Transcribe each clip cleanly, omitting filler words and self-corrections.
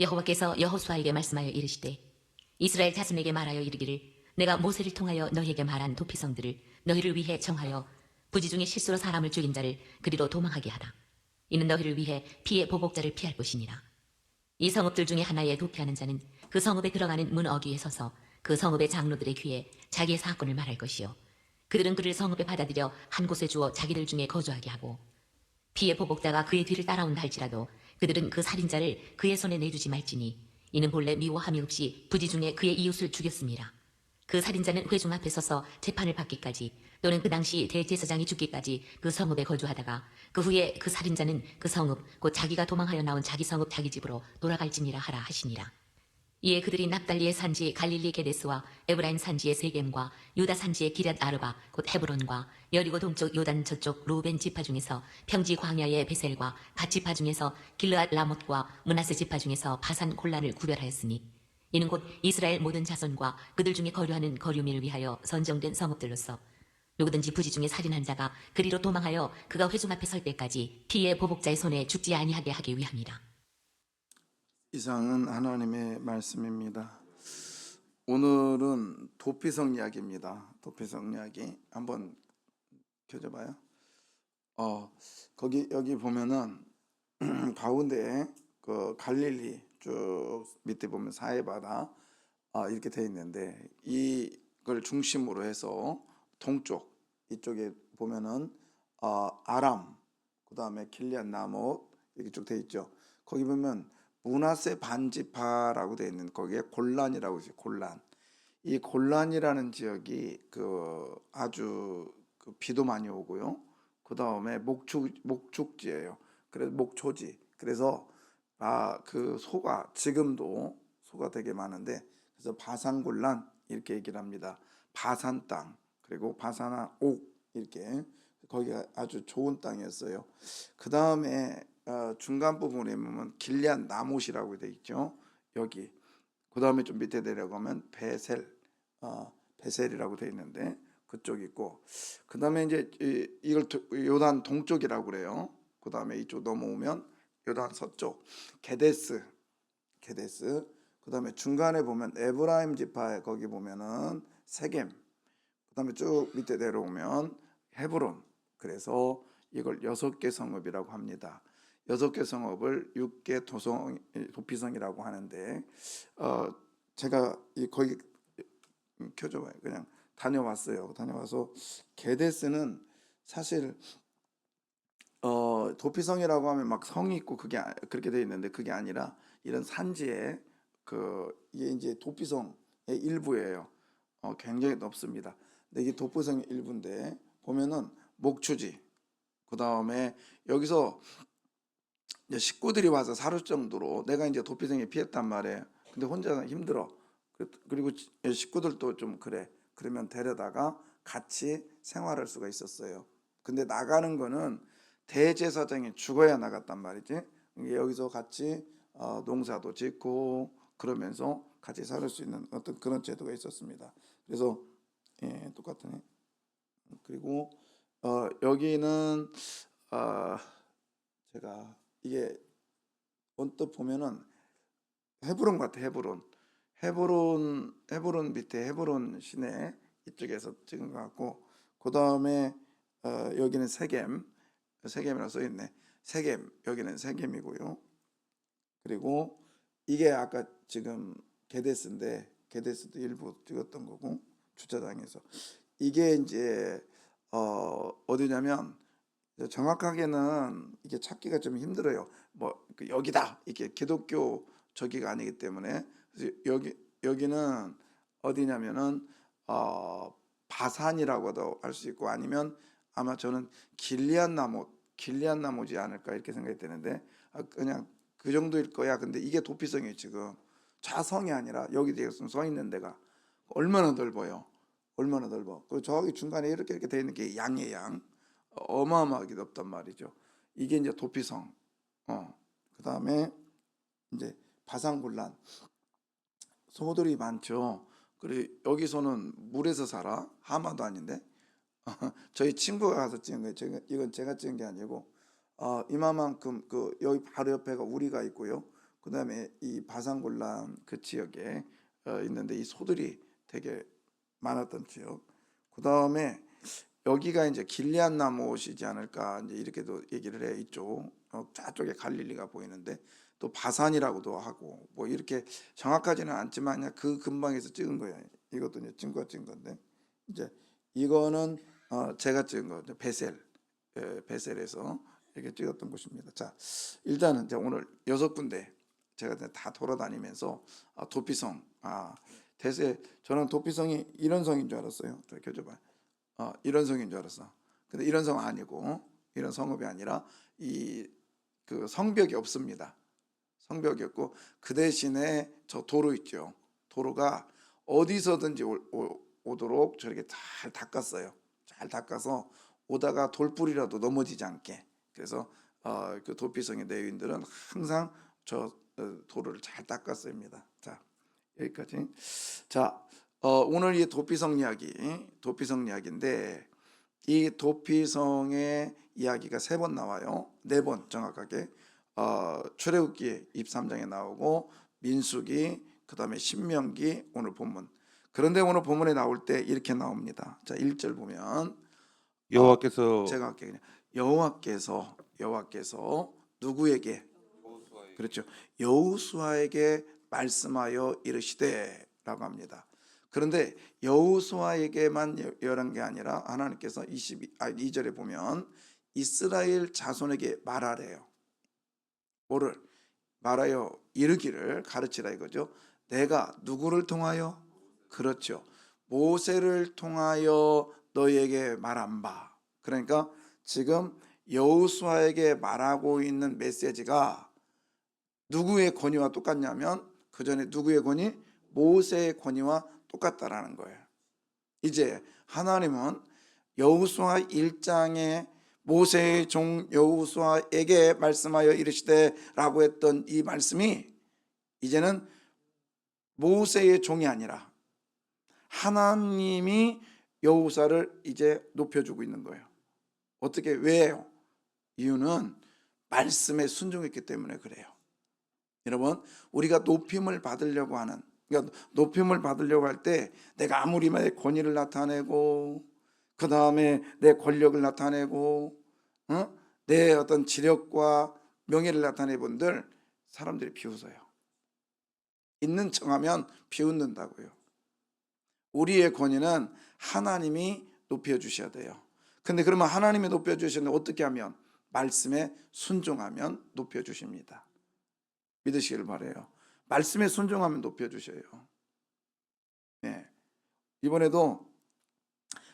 여호와께서 여호수아에게 말씀하여 이르시되 이스라엘 자손에게 말하여 이르기를 내가 모세를 통하여 너희에게 말한 도피성들을 너희를 위해 정하여 부지 중에 실수로 사람을 죽인 자를 그리로 도망하게 하라. 이는 너희를 위해 피의 보복자를 피할 것이니라. 이 성읍들 중에 하나에 도피하는 자는 그 성읍에 들어가는 문 어귀에 서서 그 성읍의 장로들의 귀에 자기의 사건을 말할 것이요 그들은 그를 성읍에 받아들여 한 곳에 주어 자기들 중에 거주하게 하고 피의 보복자가 그의 뒤를 따라온다 할지라도 그들은 그 살인자를 그의 손에 내주지 말지니 이는 본래 미워함이 없이 부지 중에 그의 이웃을 죽였습니다. 그 살인자는 회중 앞에 서서 재판을 받기까지 또는 그 당시 대제사장이 죽기까지 그 성읍에 거주하다가 그 후에 그 살인자는 그 성읍 곧 자기가 도망하여 나온 자기 성읍 자기 집으로 돌아갈지니라 하라 하시니라. 이에 그들이 납달리의 산지 갈릴리 게데스와 에브라임 산지의 세겜과 유다 산지의 기럇 아르바 곧 헤브론과 여리고 동쪽 요단 저쪽 루벤 지파 중에서 평지 광야의 베셀과 갓 지파 중에서 길르앗 라못과 므낫세 지파 중에서 바산 골란을 구별하였으니 이는 곧 이스라엘 모든 자손과 그들 중에 거류하는 거류민을 위하여 선정된 성읍들로서 누구든지 부지 중에 살인한 자가 그리로 도망하여 그가 회중 앞에 설 때까지 피의 보복자의 손에 죽지 아니하게 하기 위함이라. 이상은 하나님의 말씀입니다. 오늘은 도피성 이야기입니다. 도피성 이야기 한번 켜줘봐요. 여기 보면은 가운데 그 갈릴리 쭉 밑에 보면 사해바다 이렇게 돼 있는데 이걸 중심으로 해서 동쪽 이쪽에 보면은 아람 그 다음에 길리앗 나못 이렇게 쭉 돼 있죠. 거기 보면 므낫세 반지파라고 돼 있는 거기에 골란이라고 있어요. 골란. 이 골란이라는 지역이 아주 비도 많이 오고요. 그 다음에 목축지예요. 그래서 목초지. 그래서 그 소가 지금도 소가 되게 많은데 그래서 바산골란 이렇게 얘기를 합니다. 바산 땅 그리고 바산아 옥 이렇게 거기가 아주 좋은 땅이었어요. 그 다음에 중간 부분에 보면 길리앗 나못이라고 되어 있죠. 여기 그 다음에 좀 밑에 내려가면 베셀이라고 되어 있는데 그쪽 있고 그 다음에 이제 이걸 요단 동쪽이라고 그래요. 그 다음에 이쪽 넘어오면 요단 서쪽 게데스 그 다음에 중간에 보면 에브라임 지파 거기 보면은 세겜 그 다음에 쭉 밑에 내려오면 헤브론. 그래서 이걸 6개 성읍이라고 합니다. 6개 성읍을 6개 도피성이라고 하는데 제가 거기 켜줘봐요. 그냥 다녀왔어요. 다녀와서 게데스는 사실 도피성이라고 하면 막 성이 있고 그렇게 돼 있는데 그게 아니라 이런 산지에 이게 이제 도피성의 일부예요. 굉장히 넓습니다. 근데 이게 도피성의 일부인데 보면은 목초지 그 다음에 여기서 이제 식구들이 와서 살을 정도로 내가 이제 도피성에 피했단 말이에요. 근데 혼자는 힘들어. 그리고 식구들도 좀 그래. 그러면 데려다가 같이 생활할 수가 있었어요. 근데 나가는 거는 대제사장이 죽어야 나갔단 말이지. 여기서 같이 농사도 짓고 그러면서 같이 살 수 있는 어떤 그런 제도가 있었습니다. 그래서 똑같으네. 그리고 여기는 제가 이게 언뜻 보면은 헤브론 같아. 헤브론 밑에 헤브론 시내 이쪽에서 찍은 것 같고 그 다음에 여기는 세겜이라고 써 있네. 세겜 여기는 세겜이고요. 그리고 이게 아까 지금 게데스인데 게데스도 일부 찍었던 거고 주차장에서 이게 이제 어디냐면 정확하게는 이게 찾기가 좀 힘들어요. 여기다 이게 기독교 저기가 아니기 때문에 그래서 여기는 어디냐면은 바산이라고도 할 수 있고 아니면 아마 저는 길리앗 나무지 않을까 이렇게 생각이 되는데 그냥 그 정도일 거야. 근데 이게 도피성이 지금 좌성이 아니라 여기 지금 서 있는 데가 얼마나 넓어요. 얼마나 넓어. 그리고 저기 중간에 이렇게 돼 있는 게 양의 양. 어마어마하게 넓단 말이죠. 이게 이제 도피성. 그 다음에 이제 바산골란. 소들이 많죠. 그리고 여기서는 물에서 살아. 하마도 아닌데. 저희 친구가 가서 찍은 거예요. 이건 제가 찍은 게 아니고 이만큼 여기 바로 옆에가 우리가 있고요. 그다음에 이 바산골란 그 지역에 있는데 이 소들이 되게 많았던 지역. 그다음에 여기가 이제 길리앗 나무시지 않을까 이제 이렇게도 얘기를 해. 이쪽 저쪽에 갈릴리가 보이는데 또 바산이라고도 하고 뭐 이렇게 정확하지는 않지만 그냥 그 근방에서 찍은 거예요. 이것도 이제 증거가 찍은 건데 이제 이거는 제가 찍은 거죠. 베셀, 베셀에서 이렇게 찍었던 곳입니다. 자, 일단은 이제 오늘 6군데 제가 다 돌아다니면서 도피성, 대세 저는 도피성이 이런 성인 줄 알았어요. 저 교조반, 이런 성인 줄 알았어. 근데 이런 성 아니고 이런 성읍이 아니라 이 그 성벽이 없습니다. 성벽이 없고 그 대신에 저 도로 있죠. 도로가 어디서든지 오도록 저렇게 잘 닦았어요. 잘 닦아서 오다가 돌불이라도 넘어지지 않게. 그래서 그 도피성의 내유인들은 항상 저 도로를 잘 닦았습니다. 자, 여기까지. 자, 오늘 이 도피성 이야기인데 이 도피성의 이야기가 3번 나와요. 4번 정확하게. 출애굽기 23장에 나오고 민수기, 그다음에 신명기, 오늘 본문. 그런데 오늘 본문에 나올 때 이렇게 나옵니다. 자, 1절 보면 여호와께서 제가 할게요. 그냥 여호와께서 누구에게? 그렇죠. 여호수아에게 말씀하여 이르시되라고 합니다. 그런데 여호수아에게만 열한 게 아니라 하나님께서 2절에 보면 이스라엘 자손에게 말하래요. 뭐를 말하여 이르기를 가르치라 이거죠. 내가 누구를 통하여? 그렇죠. 모세를 통하여 너희에게 말한 바. 그러니까 지금 여호수아에게 말하고 있는 메시지가 누구의 권위와 똑같냐면 그 전에 누구의 권위? 모세의 권위와 똑같다라는 거예요. 이제 하나님은 여호수아 1장에 모세의 종 여호수아에게 말씀하여 이르시되라고 했던 이 말씀이 이제는 모세의 종이 아니라 하나님이 여호수아를 이제 높여주고 있는 거예요. 어떻게? 왜요? 이유는 말씀에 순종했기 때문에 그래요. 여러분, 우리가 높임을 받으려고 하는, 그러니까 높임을 받으려고 할 때 내가 아무리 내 권위를 나타내고 그 다음에 내 권력을 나타내고 내 어떤 지력과 명예를 나타내 본들 사람들이 비웃어요. 있는 척하면 비웃는다고요. 우리의 권위는 하나님이 높여주셔야 돼요. 근데 그러면 하나님이 높여주시는데 어떻게 하면? 말씀에 순종하면 높여주십니다. 믿으시길 바라요. 말씀에 순종하면 높여주셔요. 네. 이번에도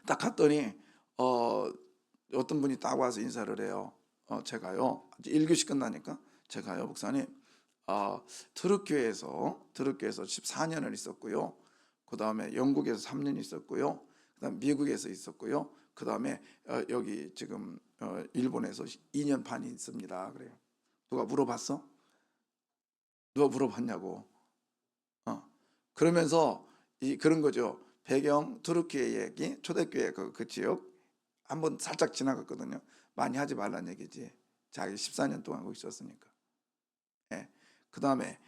딱 갔더니 어떤 분이 딱 와서 인사를 해요. 제가요 1교시 끝나니까 제가요 목사님 트루교에서 14년을 있었고요. 그 다음에 영국에서 3년 있었고요. 그 다음에 미국에서 있었고요. 그 다음에 여기 지금 일본에서 2년 반이 있습니다. 그래요. 누가 물어봤어? 누가 물어봤냐고. 그러면서 그런 거죠. 배경 투르키의 얘기, 초대교회 그 지역 한번 살짝 지나갔거든요. 많이 하지 말란 얘기지. 자기 14년 동안 거기 있었으니까. 예. 그 다음에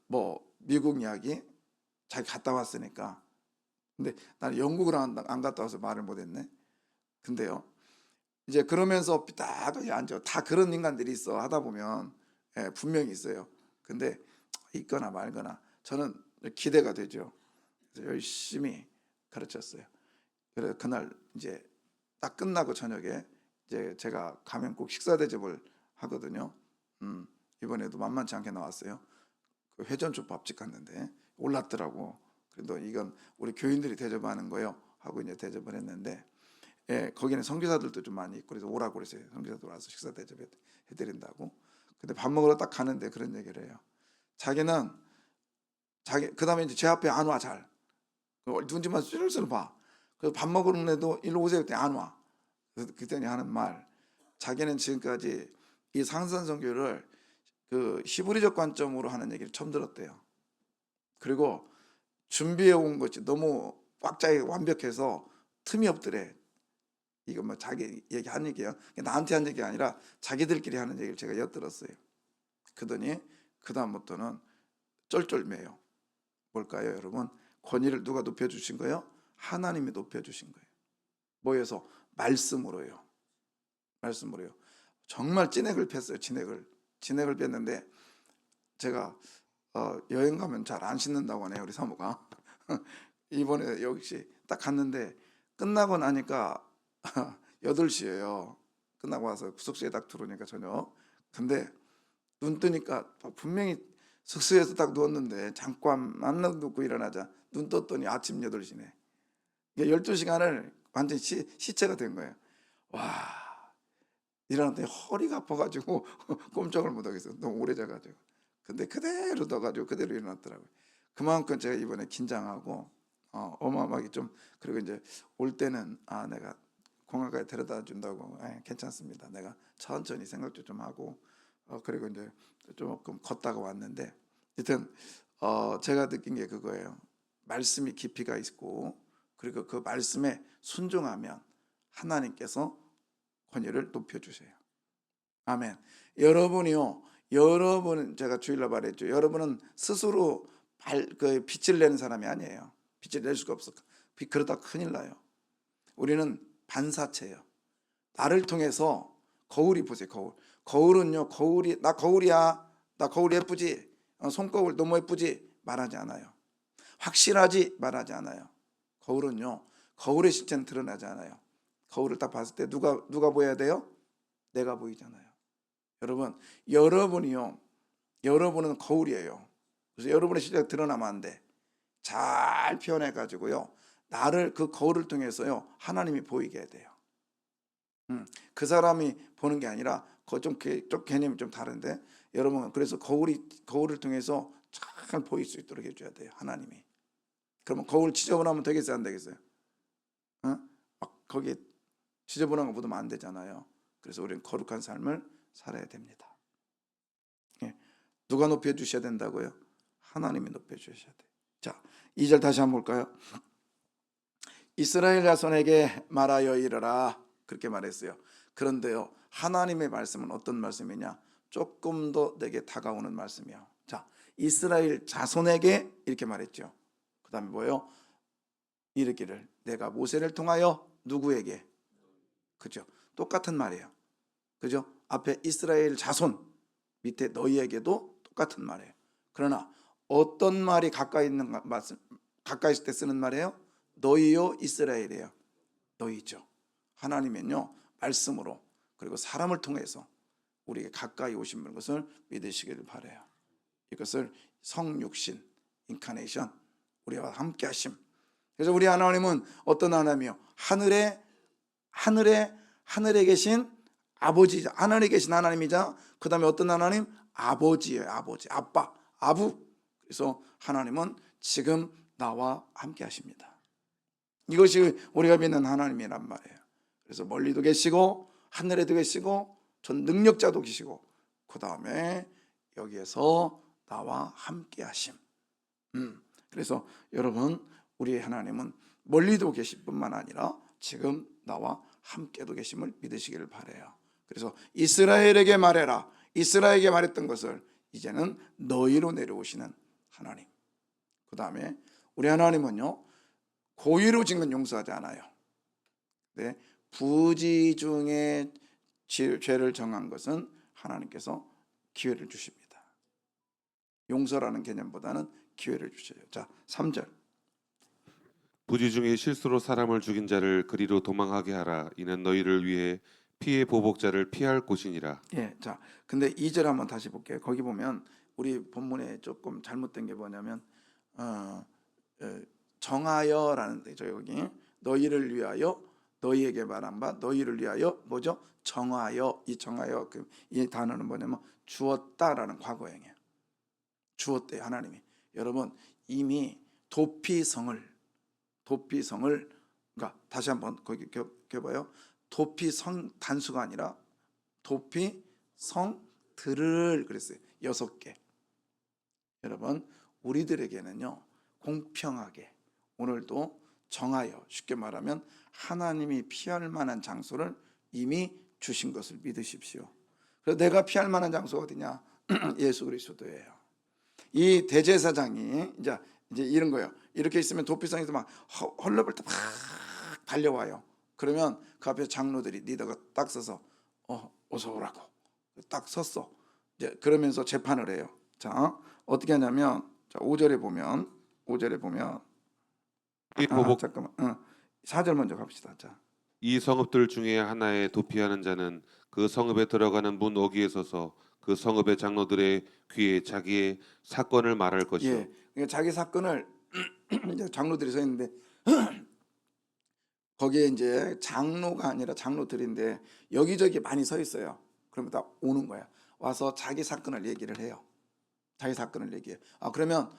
뭐 미국 이야기 자기 갔다 왔으니까. 근데 나는 영국을 안 갔다 와서 말을 못했네. 근데요, 이제 그러면서 딱 앉아. 다 그런 인간들이 있어. 하다 보면 분명히 있어요. 근데 있거나 말거나 저는 기대가 되죠. 그래서 열심히 가르쳤어요. 그래서 그날 이제 딱 끝나고 저녁에 이제 제가 가면 꼭 식사 대접을 하거든요. 이번에도 만만치 않게 나왔어요. 그 회전초밥집 갔는데 올랐더라고. 그래도 이건 우리 교인들이 대접하는 거요 하고 이제 대접을 했는데, 거기는 선교사들도 좀 많이 있고 그래서 오라고 그랬어요. 선교사들 와서 식사 대접해드린다고. 근데 밥 먹으러 딱 가는데 그런 얘기를 해요. 자기는 그 다음에 이제 제 앞에 안 와. 잘 눈치만 슬슬 봐. 그래서 밥 먹으는데도 일로 오세요 그때 안 와. 그랬더니 하는 말, 자기는 지금까지 이 상산선교를 그 히브리적 관점으로 하는 얘기를 처음 들었대요. 그리고 준비해 온 것이 너무 꽉 짜게 완벽해서 틈이 없더래. 이거 뭐 자기 얘기한 얘기예요. 나한테 한 얘기가 아니라 자기들끼리 하는 얘기를 제가 엿들었어요. 그러더니 그 다음부터는 쩔쩔매요. 뭘까요, 여러분? 권위를 누가 높여주신 거예요? 하나님이 높여주신 거예요. 뭐여서? 말씀으로요. 말씀으로요. 정말 진액을 뺐어요. 진액을 뺐는데 제가 여행 가면 잘 안 씻는다고 하네요, 우리 사모가. 이번에 역시 딱 갔는데 끝나고 나니까 8시예요. 끝나고 와서 숙소에 딱 들어오니까 저녁. 근데 눈 뜨니까 분명히 숙소에서 딱 누웠는데 잠깐만 눕고 일어나자 눈 떴더니 아침 8시네. 12시간을 완전히 시체가 된 거예요. 와, 일어났더니 허리가 아파가지고 꼼짝을 못하겠어요. 너무 오래 자가지고. 근데 그대로 넣어가지고 그대로 일어났더라고요. 그만큼 제가 이번에 긴장하고 어마어마하게 좀, 그리고 이제 올 때는 내가 공항까지 데려다 준다고 괜찮습니다. 내가 천천히 생각도 좀 하고 그리고 이제 조금 걷다가 왔는데 하여튼 제가 느낀 게 그거예요. 말씀이 깊이가 있고 그리고 그 말씀에 순종하면 하나님께서 권위를 높여주세요. 아멘. 여러분은 제가 주일날 말했죠. 여러분은 스스로 빛을 내는 사람이 아니에요. 빛을 낼 수가 없어. 그러다 큰일 나요. 우리는 반사체예요. 나를 통해서 거울이 보세요. 거울은요. 나 거울이야. 나 거울 예쁘지? 손거울 너무 예쁘지? 말하지 않아요. 확실하지? 말하지 않아요. 거울은요. 거울의 실체는 드러나지 않아요. 거울을 딱 봤을 때 누가 보여야 돼요? 내가 보이잖아요. 여러분은 거울이에요. 그래서 여러분의 실체가 드러나면 안 돼. 잘 표현해 가지고요. 나를 그 거울을 통해서요. 하나님이 보이게 해야 돼요. 그 사람이 보는 게 아니라 좀 개념이 좀 다른데 여러분, 그래서 거울을 통해서 잘 보일 수 있도록 해줘야 돼요. 하나님이. 그러면 거울 지저분하면 되겠어요? 안 되겠어요? 거기에 지저분한 거 묻으면 안 되잖아요. 그래서 우리는 거룩한 삶을 살아야 됩니다. 누가 높여주셔야 된다고요? 하나님이 높여주셔야 돼요. 자, 2절 다시 한번 볼까요? 이스라엘 자손에게 말하여 이르라, 그렇게 말했어요. 그런데요, 하나님의 말씀은 어떤 말씀이냐? 조금 더 내게 다가오는 말씀이요. 자, 이스라엘 자손에게 이렇게 말했죠. 그 다음에 뭐예요? 이르기를 내가 모세를 통하여 누구에게? 그죠? 똑같은 말이에요. 그죠? 앞에 이스라엘 자손, 밑에 너희에게도 똑같은 말이에요. 그러나 어떤 말이 가까이 있을 때 쓰는 말이에요? 너희요 이스라엘이에요. 너희죠. 하나님은요 말씀으로 그리고 사람을 통해서 우리에게 가까이 오신 것을 믿으시기를 바라요. 이것을 성육신, 인카네이션, 우리와 함께 하심. 그래서 우리 하나님은 어떤 하나님이요? 하늘에 계신 아버지죠. 하늘에 계신 하나님이자 그 다음에 어떤 하나님? 아버지예요. 아버지, 아빠, 아부. 그래서 하나님은 지금 나와 함께 하십니다. 이것이 우리가 믿는 하나님이란 말이에요. 그래서 멀리도 계시고 하늘에도 계시고 전 능력자도 계시고 그 다음에 여기에서 나와 함께 하심. 그래서 여러분, 우리 하나님은 멀리도 계실 뿐만 아니라 지금 나와 함께도 계심을 믿으시기를 바라요. 그래서 이스라엘에게 말해라. 이스라엘에게 말했던 것을 이제는 너희로 내려오시는 하나님. 그 다음에 우리 하나님은요 고의로 지은 건 용서하지 않아요. 네, 부지 중에 죄를 정한 것은 하나님께서 기회를 주십니다. 용서라는 개념보다는 기회를 주셔요. 자, 3절. 부지 중에 실수로 사람을 죽인 자를 그리로 도망하게 하라. 이는 너희를 위해 피해 보복자를 피할 곳이니라. 예, 자, 근데 2절 한번 다시 볼게요. 거기 보면 우리 본문에 조금 잘못된 게 뭐냐면 정하여라는 데죠. 여기 너희를 위하여, 너희에게 말한 바 너희를 위하여 뭐죠? 정하여. 이 정하여, 이 단어는 뭐냐면 주었다라는 과거형이에요. 주었대요, 하나님이. 여러분, 이미 도피성을, 그러니까 다시 한번 거기 껴봐요. 도피성 단수가 아니라 도피성들을 그랬어요. 6개. 여러분, 우리들에게는요 공평하게 오늘도 정하여, 쉽게 말하면 하나님이 피할 만한 장소를 이미 주신 것을 믿으십시오. 그래서 내가 피할 만한 장소가 어디냐? 예수 그리스도예요. 이 대제사장이 이제 이런 거예요. 이렇게 있으면 도피성에서 막 헐레벌 때 막 달려와요. 그러면 그 앞에 장로들이 리더가 딱 서서 어서 오라고 딱 섰어. 이제 그러면서 재판을 해요. 자, 어떻게 하냐면 자, 5절에 보면 이 보복 잠깐만. 4절 먼저 갑시다. 자. 이 성읍들 중에 하나에 도피하는 자는 그 성읍에 들어가는 문 어귀에 서서 그 성읍의 장로들의 귀에 자기의 사건을 말할 것이요. 예. 그러니까 자기 사건을 이제 장로들이 서 있는데 거기에 이제 장로가 아니라 장로들인데 여기저기 많이 서 있어요. 그러면 다 오는 거야. 와서 자기 사건을 얘기를 해요. 자기 사건을 얘기해. 그러면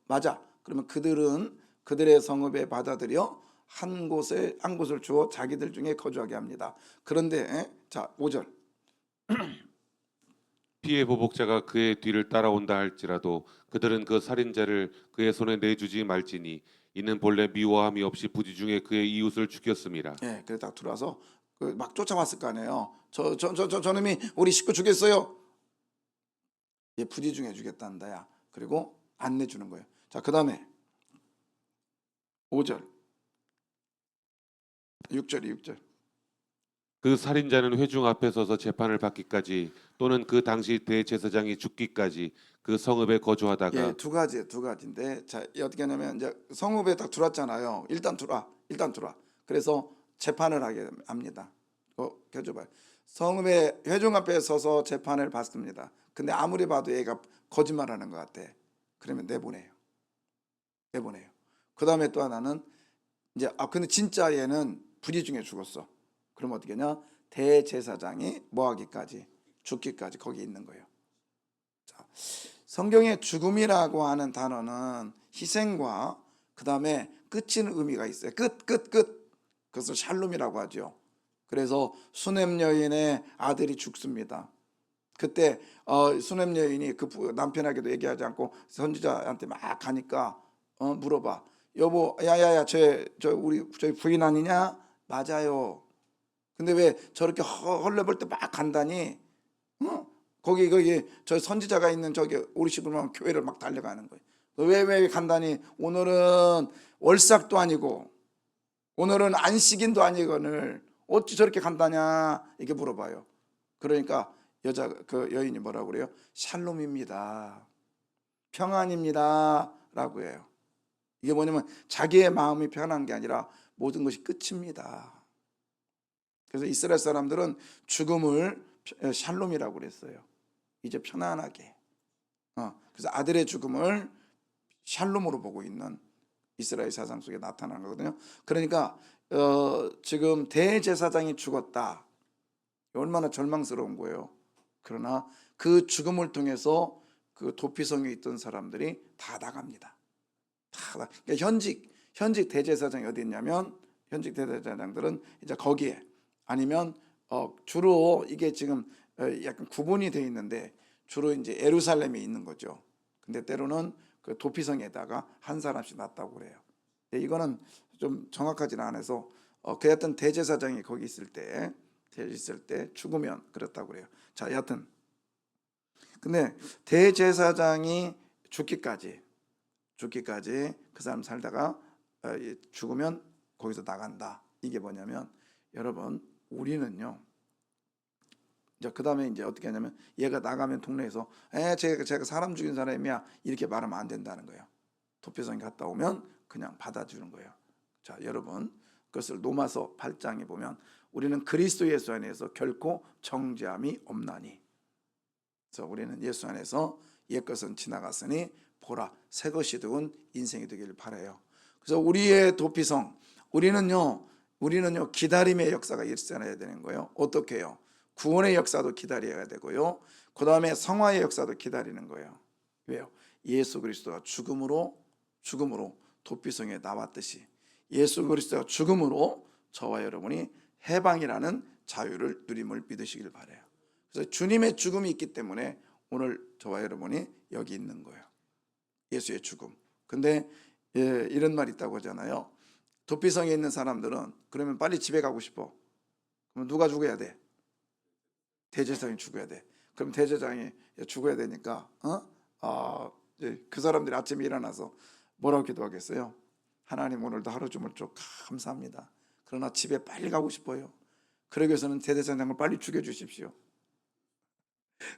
맞아. 그러면 그들은 그들의 성읍에 받아들여 한 곳을 주어 자기들 중에 거주하게 합니다. 그런데 자 5절 피해 보복자가 그의 뒤를 따라온다 할지라도 그들은 그 살인자를 그의 손에 내주지 말지니 이는 본래 미워함이 없이 부지 중에 그의 이웃을 죽였음이라. 예, 그래 딱 들어와서 막 쫓아왔을 거 아니에요. 저놈이 우리 식구 죽였어요. 얘 부지 중에 죽였단다야. 그리고 안 내주는 거예요. 자, 그 다음에 5절 6절 그 살인자는 회중 앞에 서서 재판을 받기까지 또는 그 당시 대제사장이 죽기까지 그 성읍에 거주하다가 예, 두 가지인데 자 어떻게 하냐면 이제 성읍에 딱 들어왔잖아요. 일단 들어와. 그래서 재판을 하게 합니다. 켜줘봐요. 성읍의 회중 앞에 서서 재판을 받습니다. 근데 아무리 봐도 얘가 거짓말하는 것 같아. 그러면 내보내요. 그 다음에 또 하나는 이제 근데 진짜 얘는 부지 중에 죽었어. 그럼 어떻게 하냐? 대제사장이 뭐하기까지 죽기까지 거기 있는 거예요. 자, 성경에 죽음이라고 하는 단어는 희생과 그 다음에 끝이는 의미가 있어요. 끝. 그것을 샬롬이라고 하죠. 그래서 수넴 여인의 아들이 죽습니다. 그때 수넴 여인이 그 남편에게도 얘기하지 않고 선지자한테 막 가니까 물어봐. 여보, 야야야, 저희 부인 아니냐? 맞아요. 근데 왜 저렇게 헐레벌 때 막 간다니? 거기 저 선지자가 있는 저기 우리 집으로 교회를 막 달려가는 거예요. 왜 간다니? 오늘은 월삭도 아니고 오늘은 안식인도 아니거늘 어찌 저렇게 간다냐? 이렇게 물어봐요. 그러니까 그 여인이 뭐라고 그래요? 샬롬입니다. 평안입니다라고 해요. 이게 뭐냐면 자기의 마음이 편한 게 아니라 모든 것이 끝입니다. 그래서 이스라엘 사람들은 죽음을 샬롬이라고 그랬어요. 이제 편안하게. 그래서 아들의 죽음을 샬롬으로 보고 있는 이스라엘 사상 속에 나타나는 거거든요. 그러니까 지금 대제사장이 죽었다. 얼마나 절망스러운 거예요. 그러나 그 죽음을 통해서 그 도피성에 있던 사람들이 다 나갑니다. 그러니까 현직 대제사장이 어디 있냐면 현직 대제사장들은 이제 거기에 아니면 주로 이게 지금 약간 구분이 되어 있는데 주로 이제 예루살렘에 있는 거죠. 근데 때로는 그 도피성에다가 한 사람씩 놨다고 그래요. 이거는 좀 정확하지는 않아서 그 여하튼 대제사장이 거기 있을 때 죽으면 그렇다고 그래요. 자, 여하튼 근데 대제사장이 죽기까지 그 사람 살다가 죽으면 거기서 나간다. 이게 뭐냐면 여러분 우리는요. 이제 그다음에 이제 어떻게 하냐면 얘가 나가면 동네에서 제가 사람 죽인 사람이야 이렇게 말하면 안 된다는 거예요. 도피성에 갔다 오면 그냥 받아주는 거예요. 자, 여러분 그것을 로마서 8장에 보면 우리는 그리스도 예수 안에서 결코 정죄함이 없나니. 그래서 우리는 예수 안에서 옛것은 지나갔으니 보라 새 것이 되은 인생이 되기를 바라요. 그래서 우리의 도피성 우리는요 기다림의 역사가 일어나야 되는 거예요. 어떻게 해요? 구원의 역사도 기다려야 되고요. 그 다음에 성화의 역사도 기다리는 거예요. 왜요? 예수 그리스도가 죽음으로 도피성에 나왔듯이 예수 그리스도가 죽음으로 저와 여러분이 해방이라는 자유를 누림을 믿으시길 바라요. 그래서 주님의 죽음이 있기 때문에 오늘 저와 여러분이 여기 있는 거예요. 예수의 죽음. 근데 이런 말이 있다고 하잖아요. 도피성에 있는 사람들은 그러면 빨리 집에 가고 싶어. 그럼 누가 죽어야 돼? 대제사장이 죽어야 돼. 그럼 대제사장이 죽어야 되니까 이제 그 사람들이 아침에 일어나서 뭐라고 기도하겠어요? 하나님, 오늘도 하루 주물 좀 감사합니다. 그러나 집에 빨리 가고 싶어요. 그러기 위해서는 대제사장을 빨리 죽여주십시오.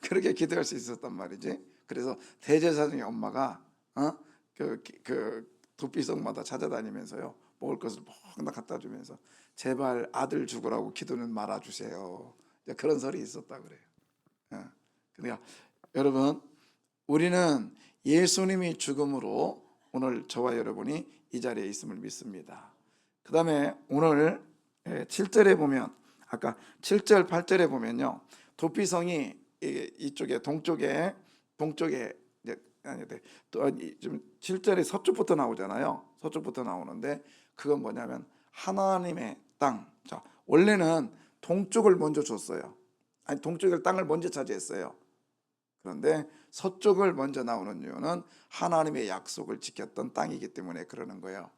그렇게 기도할 수 있었단 말이지. 그래서 대제사장의 엄마가 그 도피성마다 찾아다니면서요, 먹을 것을 막 갖다 주면서 제발 아들 죽으라고 기도는 말아주세요. 그런 설이 있었다 그래요. 그러니까 여러분, 우리는 예수님이 죽음으로 오늘 저와 여러분이 이 자리에 있음을 믿습니다. 그 다음에 오늘 7절에 보면, 아까 7절 8절에 보면요, 도피성이 이쪽에 동쪽에 좀 7절에 서쪽부터 나오잖아요. 서쪽부터 나오는데 그건 뭐냐면 하나님의 땅. 자, 원래는 동쪽을 먼저 줬어요. 아니, 동쪽의 땅을 먼저 차지했어요. 그런데 서쪽을 먼저 나오는 이유는 하나님의 약속을 지켰던 땅이기 때문에 그러는 거예요.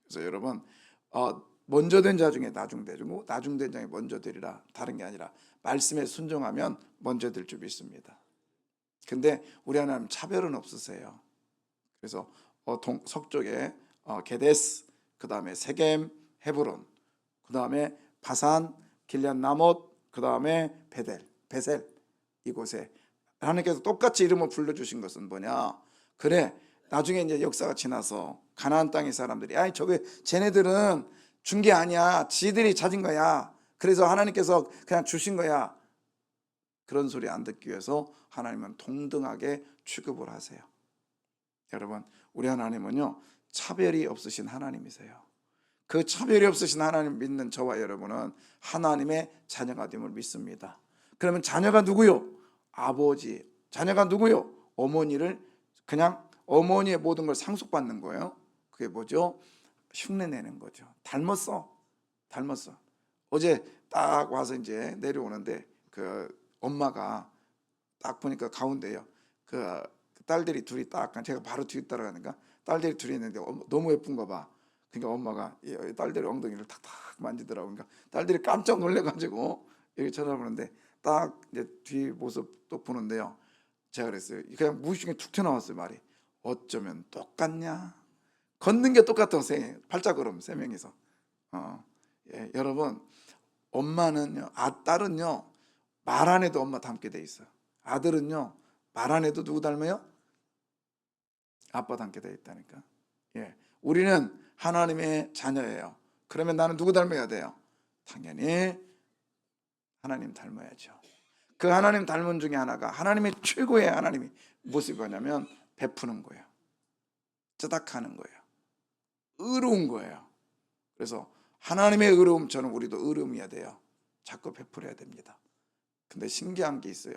그래서 여러분, 먼저 된 자 중에 나중되고 나중된 자에 먼저 되리라. 다른 게 아니라 말씀에 순종하면 먼저 될 줄 믿습니다. 근데 우리 하나님 차별은 없으세요. 그래서 서쪽에 게데스, 그 다음에 세겜, 헤브론, 그 다음에 바산, 길앗 라못, 그 다음에 베셀, 이곳에 하나님께서 똑같이 이름을 불러주신 것은 뭐냐? 그래, 나중에 이제 역사가 지나서 가나안 땅의 사람들이 아니 저게 쟤네들은 준 게 아니야, 지들이 찾은 거야, 그래서 하나님께서 그냥 주신 거야, 그런 소리 안 듣기 위해서 하나님은 동등하게 취급을 하세요. 여러분, 우리 하나님은요, 차별이 없으신 하나님이세요. 그 차별이 없으신 하나님 믿는 저와 여러분은 하나님의 자녀가 됨을 믿습니다. 그러면 자녀가 누구요? 아버지. 자녀가 누구요? 어머니를 그냥 어머니의 모든 걸 상속받는 거예요. 그게 뭐죠? 흉내내는 거죠. 닮았어. 어제 딱 와서 이제 내려오는데 그 엄마가 딱 보니까 가운데요, 그 딸들이 둘이 딱, 제가 바로 뒤에 따라가니까 딸들이 둘이 있는데 너무 예쁜가 봐. 그러니까 엄마가 이 딸들의 엉덩이를 탁탁 만지더라고. 그러니까 딸들이 깜짝 놀래가지고 이렇게 쳐다보는데 딱 이제 뒤 모습 또 보는데요, 제가 그랬어요. 그냥 무의식에 툭 튀어나왔어요, 말이. 어쩌면 똑같냐? 걷는 게 똑같아. 팔자걸음 세 명이서. 여러분, 엄마는요, 딸은요, 말 안 해도 엄마 닮게 돼 있어요. 아들은요, 말 안 해도 누구 닮아요? 아빠 닮게 돼 있다니까. 우리는 하나님의 자녀예요. 그러면 나는 누구 닮아야 돼요? 당연히 하나님 닮아야죠. 그 하나님 닮은 중에 하나가, 하나님의 최고의 하나님이 모습이 뭐냐면 베푸는 거예요. 쩌닥하는 거예요. 의로운 거예요. 그래서 하나님의 의로움처럼 우리도 의로움이어야 돼요. 자꾸 베풀어야 됩니다. 근데 신기한 게 있어요.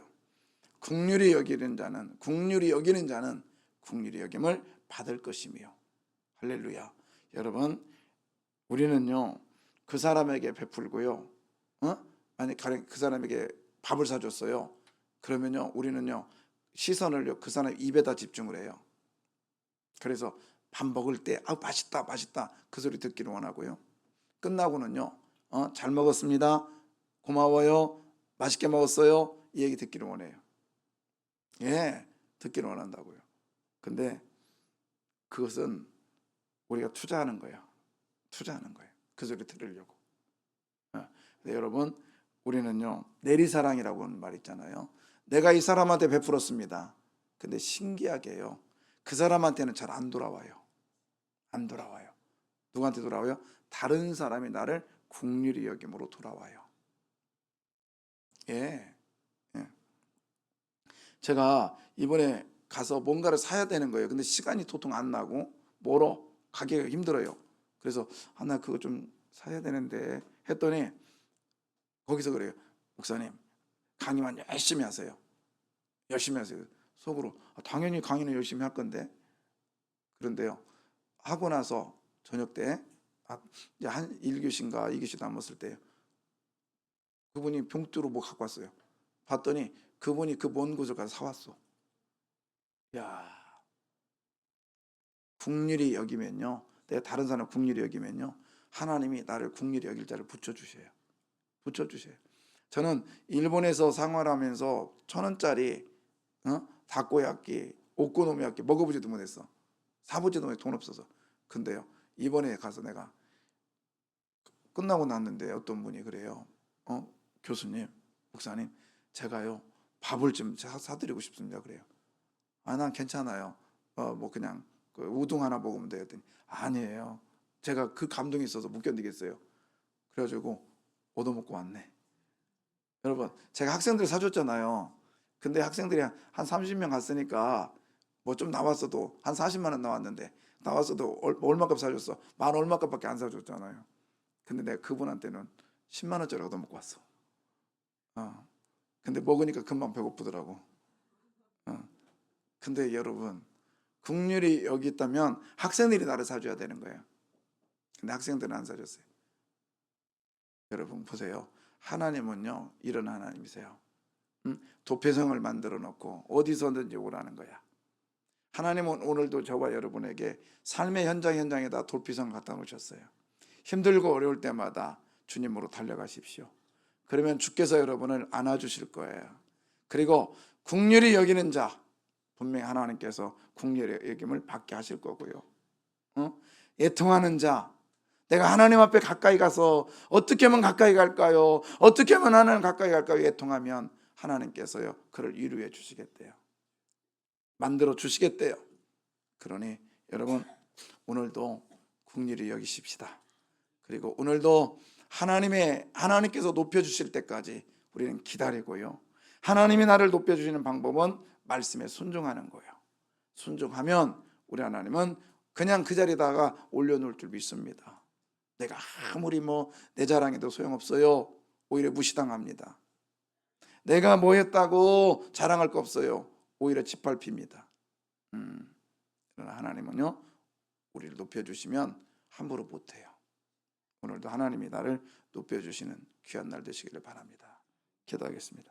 긍휼히 여기는 자는 긍휼히 여김을 받을 것이며. 할렐루야. 여러분, 우리는요, 그 사람에게 베풀고요, 아니 그 사람에게 밥을 사줬어요. 그러면요, 우리는요, 시선을요, 그 사람 입에다 집중을 해요. 그래서 밥 먹을 때 맛있다 그 소리 듣기를 원하고요, 끝나고는요, 잘 먹었습니다, 고마워요, 맛있게 먹었어요, 이 얘기 듣기를 원해요. 듣기를 원한다고요. 근데 그것은 우리가 투자하는 거예요. 그 소리 들으려고. 근데 여러분, 우리는요, 내리사랑이라고 하는 말 있잖아요. 내가 이 사람한테 베풀었습니다. 근데 신기하게요, 그 사람한테는 잘 안 돌아와요. 누구한테 돌아와요? 다른 사람이 나를 긍휼히 여김으로 돌아와요. 제가 이번에 가서 뭔가를 사야 되는 거예요. 근데 시간이 도통 안 나고 멀어, 가기가 힘들어요. 그래서 나 그거 좀 사야 되는데 했더니 거기서 그래요. 목사님, 강의만 열심히 하세요. 속으로 당연히 강의는 열심히 할 건데. 그런데요, 하고 나서 저녁 때 한 1교시인가 2교시 남았을 때 그분이 봉투로 뭐 갖고 왔어요. 봤더니 그분이 그 먼 곳을 가서 사왔어. 긍휼히 여기면요, 내가 다른 사람 긍휼히 여기면요, 하나님이 나를 긍휼히 여길 자를 붙여주셔요. 저는 일본에서 생활하면서 1,000원짜리 다코야끼, 오코노미야끼 먹어보지도 못했어. 사보지도 못해, 돈 없어서. 근데요, 이번에 가서 내가 끝나고 났는데 어떤 분이 그래요. 교수님, 목사님, 제가요 밥을 좀 사드리고 싶습니다. 그래요. 난 괜찮아요. 뭐 그냥 그 우동 하나 먹으면 돼요. 했더니 아니에요. 제가 그 감동이 있어서 못 견디겠어요. 그래가지고 얻어먹고 왔네. 여러분, 제가 학생들 사줬잖아요. 근데 학생들이 한 30명 갔으니까 뭐 좀 나왔어도 한 40만 원 나왔는데, 나왔어도 얼마값 사줬어? 만 얼마값밖에 안 사줬잖아요. 근데 내가 그분한테는 10만 원짜리 얻어먹고 왔어. 근데 먹으니까 금방 배고프더라고. 근데 여러분, 국률이 여기 있다면 학생들이 나를 사줘야 되는 거예요. 근데 학생들은 안 사줬어요. 여러분 보세요. 하나님은요 이런 하나님이세요. 도표성을 만들어 놓고 어디서든지 오라는 거야. 하나님은 오늘도 저와 여러분에게 삶의 현장에다 도피성 갖다 놓으셨어요. 힘들고 어려울 때마다 주님으로 달려가십시오. 그러면 주께서 여러분을 안아주실 거예요. 그리고 긍휼히 여기는 자, 분명히 하나님께서 긍휼히 여김을 받게 하실 거고요. 애통하는 자, 내가 하나님 앞에 가까이 가서 어떻게 하면 가까이 갈까요? 어떻게 하면 하나님 가까이 갈까요? 애통하면 하나님께서요 그를 위로해 주시겠대요. 만들어 주시겠대요. 그러니 여러분, 오늘도 긍휼히 여기십시다. 그리고 오늘도 하나님께서 높여주실 때까지 우리는 기다리고요. 하나님이 나를 높여주시는 방법은 말씀에 순종하는 거예요. 순종하면 우리 하나님은 그냥 그 자리에다가 올려놓을 줄 믿습니다. 내가 아무리 내 자랑해도 소용없어요. 오히려 무시당합니다. 내가 뭐 했다고 자랑할 거 없어요. 오히려 짓밟힙니다. 그러나 하나님은요 우리를 높여주시면 함부로 못해요. 오늘도 하나님이 나를 높여주시는 귀한 날 되시기를 바랍니다. 기도하겠습니다.